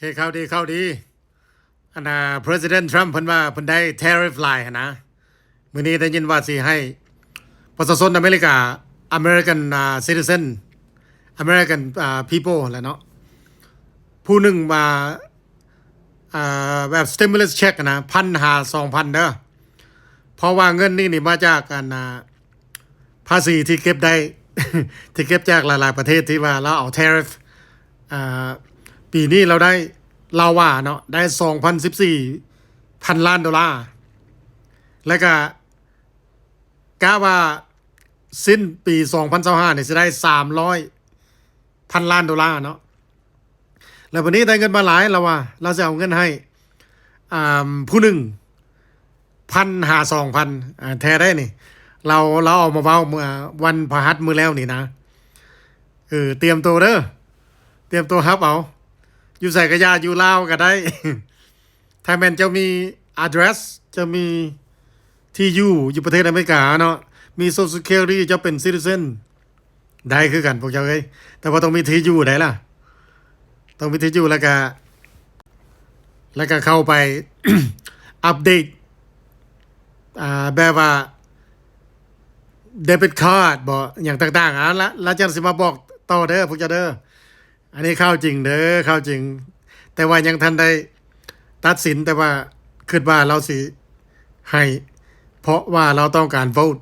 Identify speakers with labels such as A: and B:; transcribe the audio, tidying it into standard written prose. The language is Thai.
A: เคข่าวดีอันPresident Trump เพิ่นว่าเพิ่นได้ tariff หลายหั้นนะมื้อนี้ได้ยินว่าสิให้ประชาชนอเมริกา American citizen American people แหละเนาะผู้หนึ่งมาแบบ stimulus check นะ1,000 2,000เด้อเพราะว่าเงินนี่มาจากภาษีที่เก็บได้ ที่เก็บจากหลายๆประเทศที่ว่าเราเอา tariff อ่าปีนี้เราว่าเนาะได้2,014 พันล้านดอลลาร์แล้วก็กะว่าสิ้นปี2025เนี่ยจะได้300 พันล้านดอลลาร์เนาะแล้ววันนี้ได้เงินมาหลายเราว่าเราจะเอาเงินให้ผู้หนึ่ง1,000 2,000แท้ได้นี่เราเอามาเว้าเมื่อวันพฤหัสมื้อแล้วนี่นะเตรียมตัวเด้อเตรียมตัวครับเอาอยู่ใส่กระยาอยู่ลาวก็ได้ ถ้าแม่นเจ้ามี address จะมีที่อยู่ประเทศอเมริกาเนาะมี social security จะเป็น citizen ได้คือกันพวกเจ้าเอ้ยแต่ว่าต้องมีที่อยู่ได้ล่ะต้องมีที่อยู่แล้วก็เข้าไป อัปเดตแบบว่า debit card บ่อย่างต่างๆแล้วจะสิมาบอกต่อเด้อพวกเจ้าเด้ออันนี้เข้าจริงเด้อเข้าจริงแต่ว่ายังทันได้ตัดสินแต่ว่าคิดว่าเราสิให้เพราะว่าเราต้องการโหวต